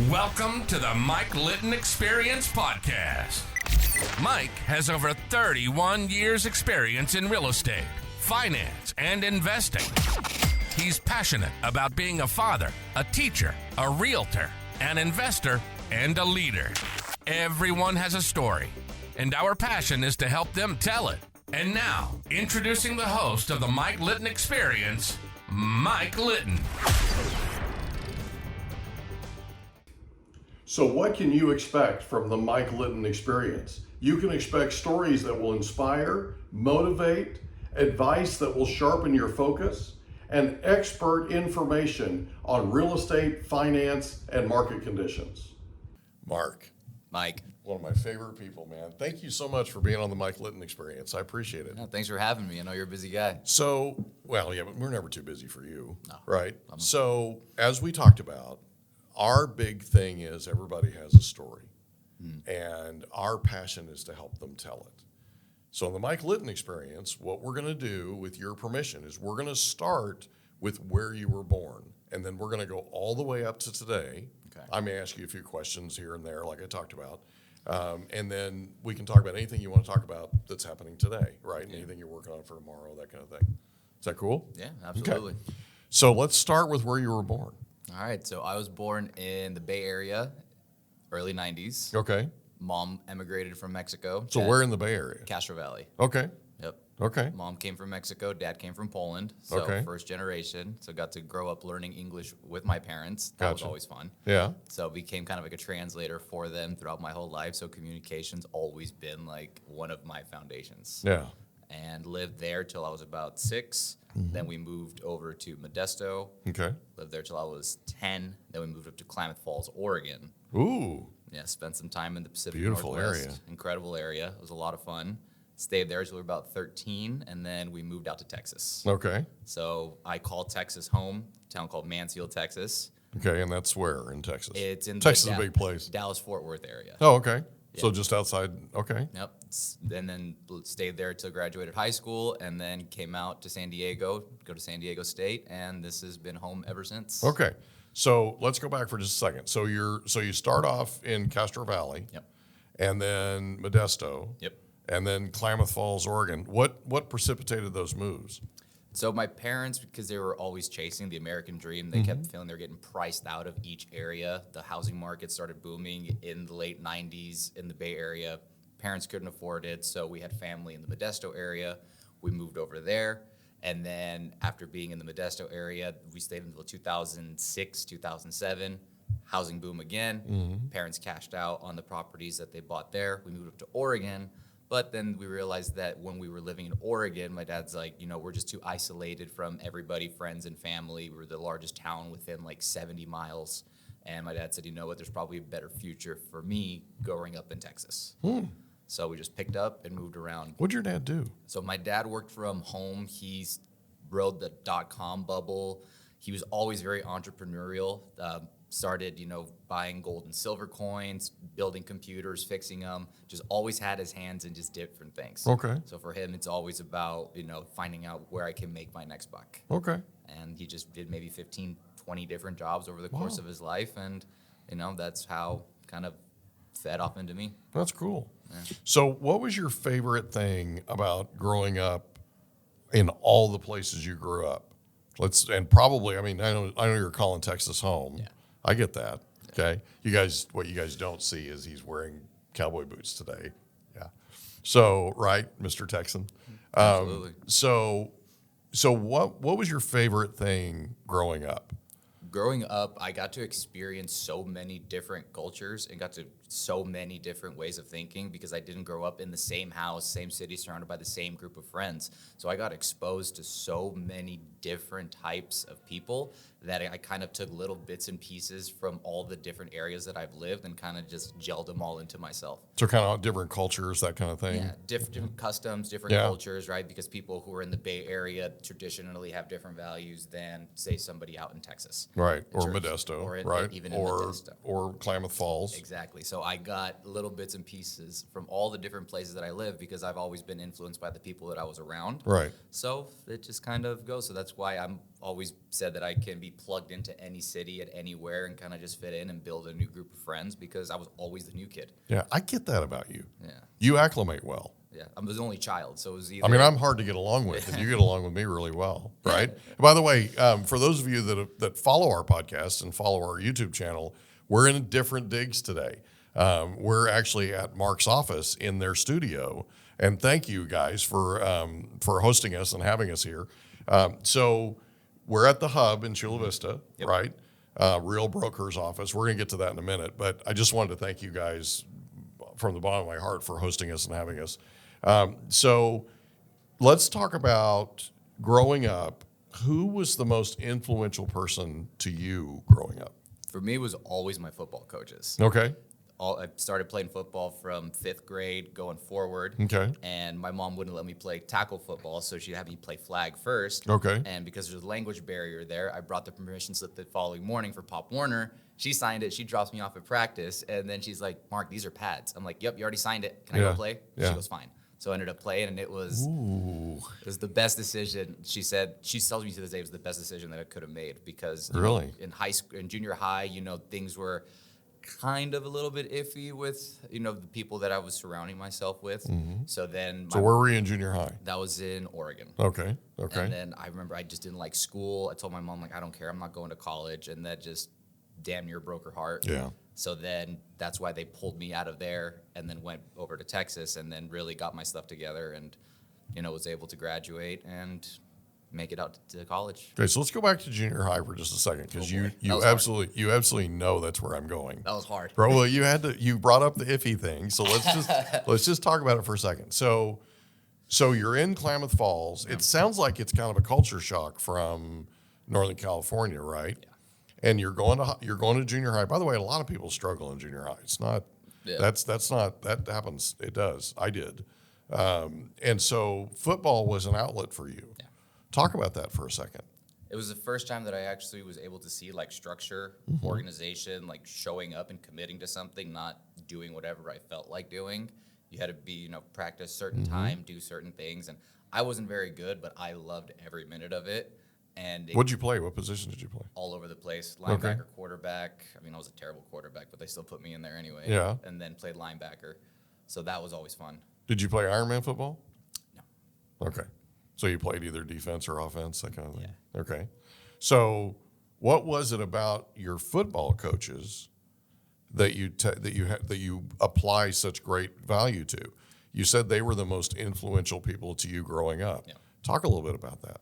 Welcome to the Mike Litton Experience podcast. Mike has over 31 years experience in real estate, finance, and investing. He's passionate about being a father, a teacher, a realtor, an investor, and a leader. Everyone has a story, and our passion is to help them tell it. And now, introducing the host of the Mike Litton Experience, Mike Litton. So what can you expect from the Mike Litton Experience? You can expect stories that will inspire, motivate, advice that will sharpen your focus, and expert information on real estate, finance, and market conditions. Marc. Mike. One of my favorite people, man. Thank you so much for being on the Mike Litton Experience. I appreciate it. Yeah, thanks for having me. I know you're a busy guy. So, well, yeah, but we're never too busy for you, No. right? So, as we talked about, our big thing is everybody has a story, and our passion is to help them tell it. So in the Mike Litton Experience, what we're going to do, with your permission, is we're going to start with where you were born, and then we're going to go all the way up to today. Okay. I may ask you a few questions here and there, like I talked about, and then we can talk about anything you want to talk about that's happening today, right? Yeah. Anything you're working on for tomorrow, that kind of thing. Is that cool? Yeah, absolutely. Okay. So let's start with where you were born. All right, so I was born in the Bay Area, early 90s. Okay. Mom emigrated from Mexico. So where in the Bay Area? Castro Valley. Okay. Yep. Okay. Mom came from Mexico, dad came from Poland. So Okay. first generation. So got to grow up learning English with my parents. That was Gotcha. always fun. Yeah. So became kind of like a translator for them throughout my whole life. So communication's always been like one of my foundations. Yeah. And lived there till I was about 6. Then we moved over to Modesto. Okay. Lived there till I was 10. Then we moved up to Klamath Falls, Oregon. Ooh. Yeah, spent some time in the Pacific Beautiful Northwest. area. Incredible area. It was a lot of fun. Stayed there till we were about 13, and then we moved out to Texas. Okay. So I call Texas home, a town called Mansfield, Texas. Okay, and that's where in Texas? It's in Texas the is a big place. Dallas-Fort Worth area. Oh, okay. So Yeah. just outside. Okay. Yep. And then stayed there till graduated high school, and then came out to San Diego, go to San Diego State, and this has been home ever since. Okay. So let's go back for just a second. So you start off in Castro Valley. Yep. And then Modesto. Yep. And then Klamath Falls, Oregon. What precipitated those moves? So my parents, because they were always chasing the American dream, they kept feeling they were getting priced out of each area. The housing market started booming in the late 90s in the Bay Area. Parents couldn't afford it, so we had family in the Modesto area. We moved over there. And then after being in the Modesto area, we stayed until 2006, 2007. Housing boom again. Parents cashed out on the properties that they bought there. We moved up to Oregon. But then we realized that when we were living in Oregon, my dad's like, we're just too isolated from everybody, friends and family. We were the largest town within like 70 miles. And my dad said, you know what, there's probably a better future for me growing up in Texas. So we just picked up and moved around. What'd your dad do? So my dad worked from home. He's rode the .com bubble. He was always very entrepreneurial. Started, buying gold and silver coins, building computers, fixing them. Just always had his hands in just different things. Okay. So for him, it's always about, finding out where I can make my next buck. Okay. And he just did maybe 15, 20 different jobs over the course of his life. And, that's how kind of fed off into me. That's cool. Yeah. So what was your favorite thing about growing up in all the places you grew up? And probably, I know you're calling Texas home. Yeah. I get that. Okay. What you guys don't see is he's wearing cowboy boots today. Yeah. So, right, Mr. Texan. Absolutely. So what was your favorite thing growing up? Growing up, I got to experience so many different cultures and got to so many different ways of thinking because I didn't grow up in the same house, same city, surrounded by the same group of friends. So I got exposed to so many different types of people that I kind of took little bits and pieces from all the different areas that I've lived and kind of just gelled them all into myself. So kind of different cultures, that kind of thing? Yeah, different customs, different cultures, right? Because people who are in the Bay Area traditionally have different values than, say, somebody out in Texas. Right, or Church, Modesto, or right? even in Modesto. Or Klamath Falls. Exactly. So I got little bits and pieces from all the different places that I live because I've always been influenced by the people that I was around. Right. So it just kind of goes. So that's why I'm always said that I can be plugged into any city at anywhere and kind of just fit in and build a new group of friends because I was always the new kid. Yeah, I get that about you. Yeah. You acclimate well. Yeah. I was the only child, so it was either. I mean, I'm hard to get along with, and you get along with me really well, right? By the way, for those of you that follow our podcast and follow our YouTube channel, we're in different digs today. We're actually at Marc's office in their studio, and thank you guys for hosting us and having us here. So we're at the Hub in Chula Vista, right? Real Broker's office. We're going to get to that in a minute, but I just wanted to thank you guys from the bottom of my heart for hosting us and having us. So let's talk about growing up. Who was the most influential person to you growing up? For me, it was always my football coaches. Okay. I started playing football from 5th grade going forward. Okay. And my mom wouldn't let me play tackle football, so she'd have me play flag first. Okay. And because there's a language barrier there, I brought the permission slip the following morning for Pop Warner. She signed it. She drops me off at practice, and then she's like, "Marc, these are pads." I'm like, "Yep, you already signed it. Can I go play?" Yeah. She goes, "Fine." So I ended up playing, and it was the best decision. She said, she tells me to this day it was the best decision that I could have made because Really? in high school, in junior high, things were kind of a little bit iffy with, the people that I was surrounding myself with. So then So where were you in junior high? that was in Oregon. Okay. And then I remember I just didn't like school. I told my mom, I don't care. I'm not going to college. And that just damn near broke her heart. Yeah. So then that's why they pulled me out of there and then went over to Texas and then really got my stuff together and, was able to graduate and make it out to college. Okay, so let's go back to junior high for just a second because Oh, boy. you absolutely know that's where I'm going. That was hard. Bro, well, you brought up the iffy thing, so let's just talk about it for a second. So you're in Klamath Falls. It sounds like it's kind of a culture shock from Northern California, right? Yeah. And you're going to junior high. By the way, a lot of people struggle in junior high. It's not that happens. It does. I did. And so football was an outlet for you. Yeah. Talk about that for a second. It was the first time that I actually was able to see structure, organization, showing up and committing to something, not doing whatever I felt like doing. You had to be, practice certain time, do certain things. And I wasn't very good, but I loved every minute of it. And What'd you play? What position did you play? all over the place. Linebacker, quarterback. I mean, I was a terrible quarterback, but they still put me in there anyway. Yeah. And then played linebacker. So that was always fun. Did you play Ironman football? No. Okay. So you played either defense or offense, that kind of thing? Yeah. Okay. So what was it about your football coaches that you apply such great value to? You said they were the most influential people to you growing up. Yeah. Talk a little bit about that.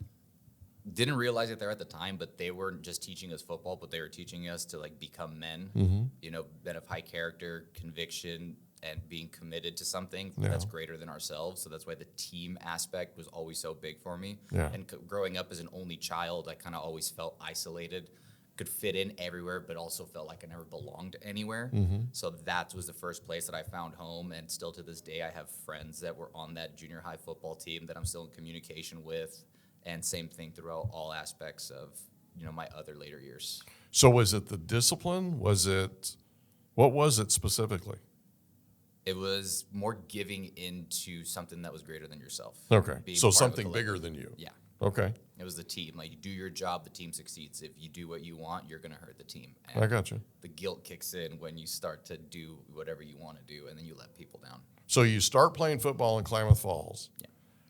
Didn't realize it there at the time, but they weren't just teaching us football, but they were teaching us to become men, men of high character, conviction, and being committed to something that's greater than ourselves. So that's why the team aspect was always so big for me. Yeah. And growing up as an only child, I kind of always felt isolated, could fit in everywhere, but also felt like I never belonged anywhere. So that was the first place that I found home. And still to this day, I have friends that were on that junior high football team that I'm still in communication with. And same thing throughout all aspects of, my other later years. So was it the discipline? What was it specifically? It was more giving into something that was greater than yourself. Okay. Being So part of a something collective. bigger than you. Yeah. Okay. It was the team. You do your job, the team succeeds. If you do what you want, you're going to hurt the team. And I got you. the guilt kicks in when you start to do whatever you want to do, and then you let people down. So you start playing football in Klamath Falls. Yeah.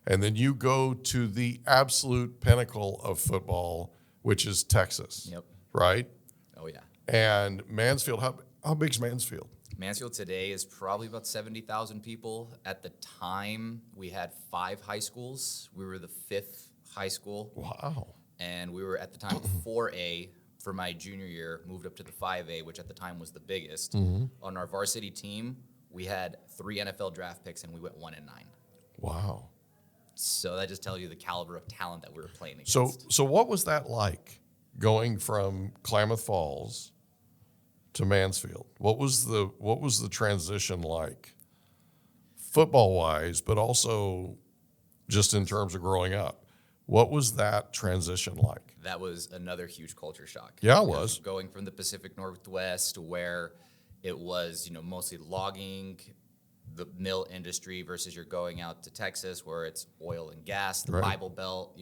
And then you go to the absolute pinnacle of football, which is Texas. Yep. Right? Oh, yeah. And Mansfield, how big's Mansfield? Mansfield today is probably about 70,000 people. At the time, we had 5 high schools. We were the 5th high school. Wow. And we were at the time 4A for my junior year, moved up to the 5A, which at the time was the biggest. On our varsity team, we had 3 NFL draft picks, and we went 1-9. Wow. So that just tells you the caliber of talent that we were playing against. So what was that like, going from Klamath Falls to Mansfield? What was the transition like, football wise, but also just in terms of growing up? What was that transition like? That was another huge culture shock. Yeah, it was. Going from the Pacific Northwest, where it was, mostly logging, the mill industry versus you're going out to Texas where it's oil and gas, the Bible Belt,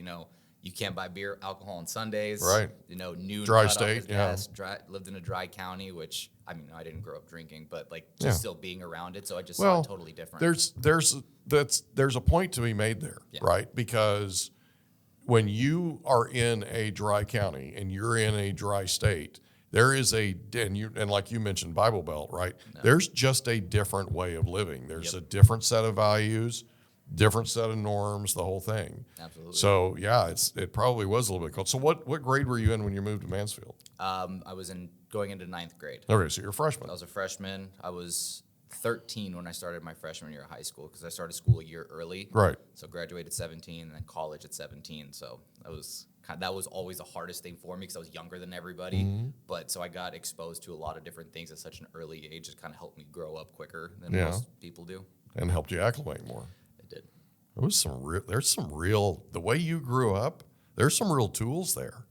you can't buy beer, alcohol on Sundays. Right. Noon dry cutoff state, is gas. Lived in a dry county, which, I didn't grow up drinking, but still being around it. So I just saw it totally different. There's a point to be made there, right? Because when you are in a dry county and you're in a dry state, there is and like you mentioned, Bible Belt, right? No. There's just a different way of living. There's a different set of values, different set of norms, the whole thing. Absolutely. So yeah, it probably was a little bit cold. So what grade were you in when you moved to Mansfield? I was going into 9th grade. Okay, so you're a freshman. I was a freshman. I was 13 when I started my freshman year of high school because I started school a year early. Right. So graduated at 17 and then college at 17. So that was always the hardest thing for me because I was younger than everybody. Mm-hmm. But so I got exposed to a lot of different things at such an early age. It kind of helped me grow up quicker than most people do. And helped you acclimate more. It did. There's some real, the way you grew up, there's some real tools there.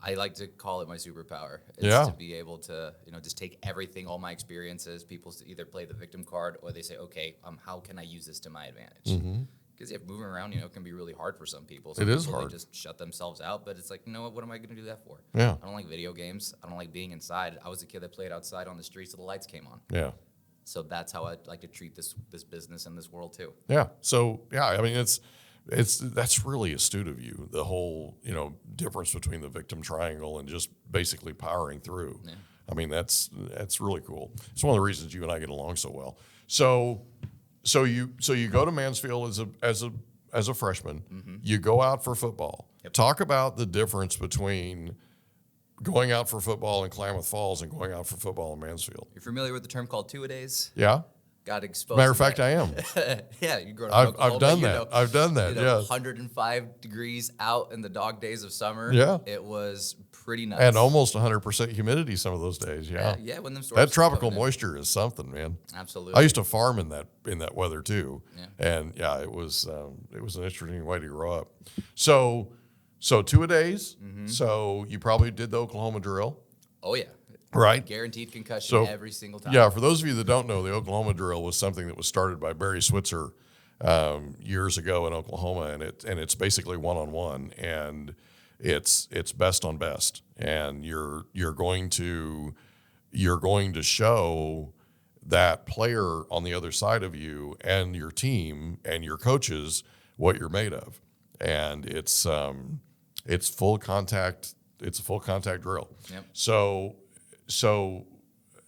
I like to call it my superpower. It's to be able to, just take everything, all my experiences. People either play the victim card or they say, okay, how can I use this to my advantage? Because moving around, can be really hard for some people. Some it is people, hard. They just shut themselves out. But it's like, what am I going to do that for? Yeah. I don't like video games. I don't like being inside. I was a kid that played outside on the streets till the lights came on. Yeah. So that's how I like to treat this business and this world too. Yeah. So I mean, that's really astute of you. The whole difference between the victim triangle and just basically powering through. Yeah. I mean, that's really cool. It's one of the reasons you and I get along so well. So you go to Mansfield as a freshman. Mm-hmm. You go out for football. Yep. Talk about the difference between going out for football in Klamath Falls and going out for football in Mansfield. You're familiar with the term called two-a-days? Yeah. Got exposed. Matter of fact, I am. Yeah, you grew up in Oklahoma. I've done that. Yeah. 105 degrees out in the dog days of summer. Yeah. It was pretty nuts. And almost 100% humidity some of those days. Yeah. Yeah. When them storms that tropical moisture is something, man. Absolutely. I used to farm in that weather too. Yeah. And it was an interesting way to grow up. So 2-a-days. Mm-hmm. So you probably did the Oklahoma drill. Oh yeah. Right. Guaranteed concussion every single time. Yeah, for those of you that don't know, the Oklahoma drill was something that was started by Barry Switzer years ago in Oklahoma, and it's basically one-on-one, and it's best on best, and you're going to show that player on the other side of you and your team and your coaches what you're made of, and it's full contact. It's a full contact drill. Yep. So,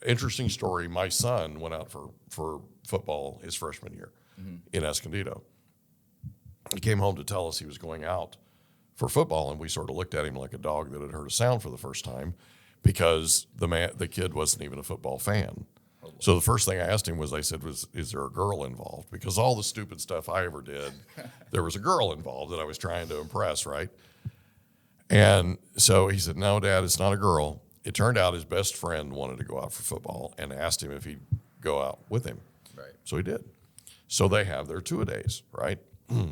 interesting story. My son went out for football his freshman year in Escondido. He came home to tell us he was going out for football, and we sort of looked at him like a dog that had heard a sound for the first time because the kid wasn't even a football fan. So the first thing I asked him is there a girl involved? Because all the stupid stuff I ever did, there was a girl involved that I was trying to impress, right? And so he said, no, Dad, it's not a girl. It turned out his best friend wanted to go out for football and asked him if he'd go out with him. Right. So he did. So they have their two-a-days, right?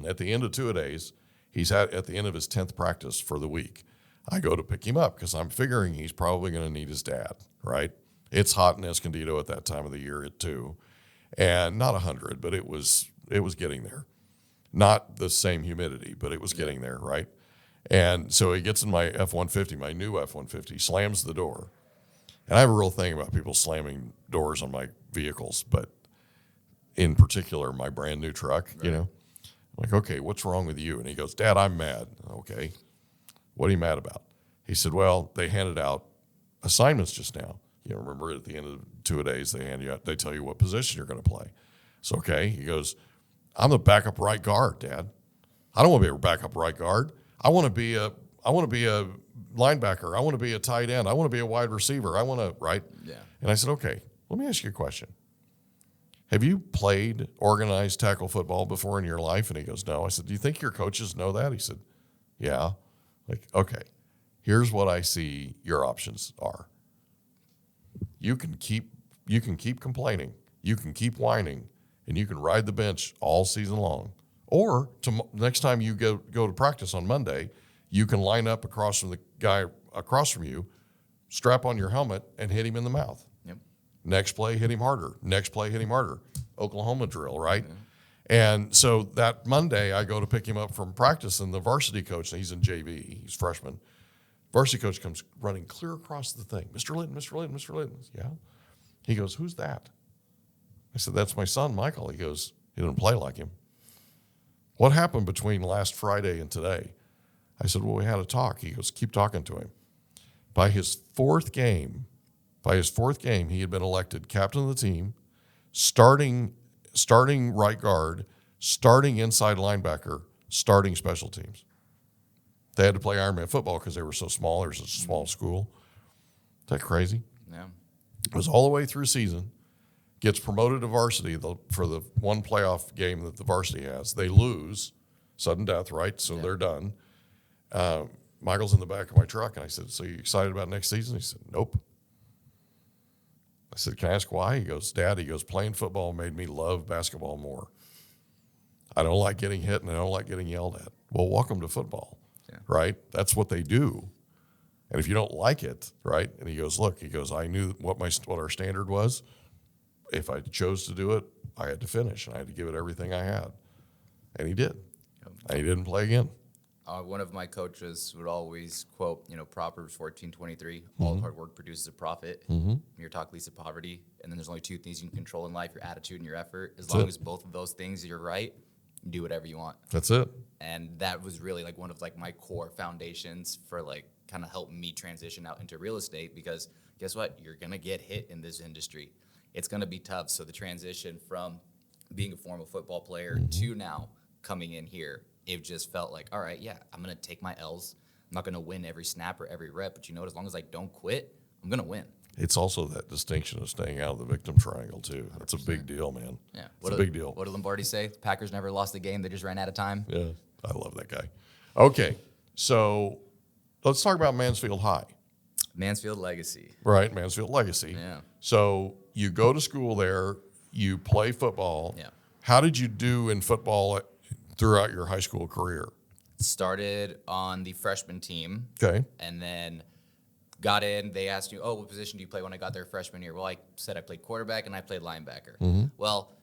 At the end of two-a-days, he's at the end of his 10th practice for the week. I go to pick him up because I'm figuring he's probably going to need his dad, right? It's hot in Escondido at that time of the year at 2. And not 100, but it was getting there. Not the same humidity, but it was getting there, right? And so he gets in my F-150, my new F-150, slams the door. And I have a real thing about people slamming doors on my vehicles, but in particular, my brand new truck, right. I'm like, okay, what's wrong with you? And he goes, Dad, I'm mad. Okay. What are you mad about? He said, well, they handed out assignments just now. Remember at the end of 2-a-days, they tell you what position you're going to play. So, okay. He goes, I'm the backup right guard, Dad. I don't want to be a backup right guard. I want to be a linebacker. I want to be a tight end. I want to be a wide receiver. Right? Yeah. And I said, okay, let me ask you a question. Have you played organized tackle football before in your life? And he goes, no. I said, do you think your coaches know that? He said, yeah. Like, okay, here's what I see your options are. You can keep complaining. You can keep whining, and you can ride the bench all season long. Or next time you go to practice on Monday, you can line up across from the guy across from you, strap on your helmet, and hit him in the mouth. Yep. Next play, hit him harder. Next play, hit him harder. Oklahoma drill, right? Yeah. And so that Monday, I go to pick him up from practice, and the varsity coach, and he's in JV, he's freshman. Varsity coach comes running clear across the thing. Mr. Litton, Mr. Litton, Mr. Litton. Yeah. He goes, who's that? I said, that's my son, Michael. He goes, he didn't play like him. What happened between last Friday and today? I said, well, we had a talk. He goes, keep talking to him. By his fourth game, he had been elected captain of the team, starting right guard, starting inside linebacker, starting special teams. They had to play Ironman football because they were so small. There's a small school. Is that crazy? Yeah. It was all the way through season. Gets promoted to varsity for the one playoff game that the varsity has. They lose, sudden death, right? So they're done. Michael's in the back of my truck, and I said, so you excited about next season? He said, nope. I said, can I ask why? He goes, Dad, playing football made me love basketball more. I don't like getting hit, and I don't like getting yelled at. Well, welcome to football, right? That's what they do. And if you don't like it, right? And he goes, I knew what our standard was. If I chose to do it, I had to finish, and I had to give it everything I had. And he did. And he didn't play again. One of my coaches would always quote, Proverbs 14:23, all hard work produces a profit. Your talk leads to poverty. And then there's only two things you can control in life, your attitude and your effort. As long as both of those things you're right, you do whatever you want. That's it. And that was really one of my core foundations for kind of help me transition out into real estate, because guess what? You're going to get hit in this industry. It's going to be tough. So the transition from being a former football player to now coming in here, it just felt like, all right, yeah, I'm going to take my L's. I'm not going to win every snap or every rep, but as long as I don't quit, I'm going to win. It's also that distinction of staying out of the victim triangle, too. That's a big deal, man. Yeah. It's a big deal. What did Lombardi say? The Packers never lost a game. They just ran out of time. Yeah, I love that guy. Okay, so let's talk about Mansfield High. Mansfield Legacy. Right, Mansfield Legacy. Yeah. So you go to school there, you play football. Yeah. How did you do in football throughout your high school career? Started on the freshman team. Okay. And then got in. They asked you, what position do you play when I got there freshman year? Well, I said I played quarterback and I played linebacker. Well,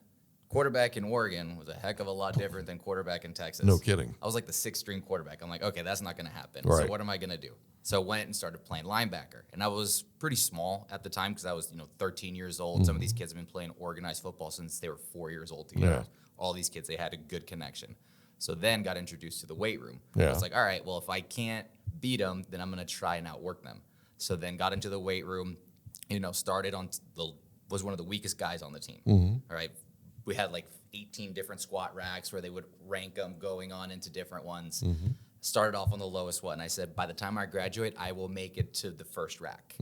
quarterback in Oregon was a heck of a lot different than quarterback in Texas. No kidding. I was the sixth string quarterback. I'm like, okay, that's not going to happen. Right. So what am I going to do? So I went and started playing linebacker. And I was pretty small at the time because I was 13 years old. Some of these kids have been playing organized football since they were 4 years old together. Yeah. All these kids, they had a good connection. So then got introduced to the weight room. Yeah. I was like, all right, well, if I can't beat them, then I'm going to try and outwork them. So then got into the weight room, started was one of the weakest guys on the team. All right. We had 18 different squat racks where they would rank them going on into different ones. Started off on the lowest one. I said, by the time I graduate, I will make it to the first rack.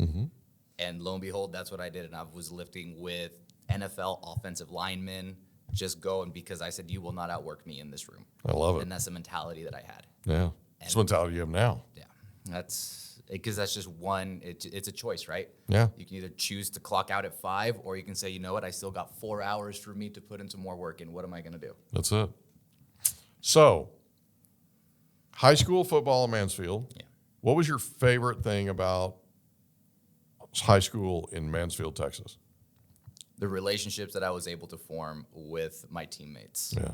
And lo and behold, that's what I did. And I was lifting with NFL offensive linemen, just going because I said, you will not outwork me in this room. I love it. And that's the mentality that I had. Yeah. It's the mentality you have now. Yeah. Because that's just one, it's a choice, right? Yeah. You can either choose to clock out at 5, or you can say, you know what, I still got 4 hours for me to put into more work, and what am I going to do? That's it. So, high school football in Mansfield. Yeah. What was your favorite thing about high school in Mansfield, Texas? The relationships that I was able to form with my teammates. Yeah.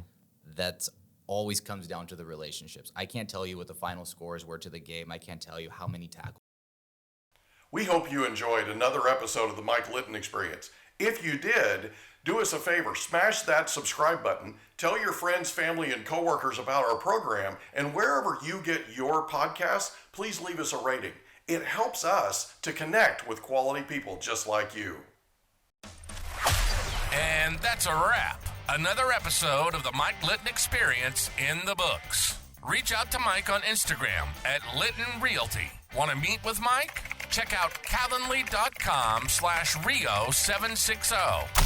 That's always comes down to the relationships. I can't tell you what the final scores were to the game. I can't tell you how many tackles. We hope you enjoyed another episode of the Mike Litton Experience. If you did, do us a favor, smash that subscribe button, tell your friends, family, and coworkers about our program, and wherever you get your podcasts, please leave us a rating. It helps us to connect with quality people just like you. And that's a wrap. Another episode of the Mike Litton Experience in the books. Reach out to Mike on Instagram at Litton Realty. Want to meet with Mike? Check out calendly.com/Rio760.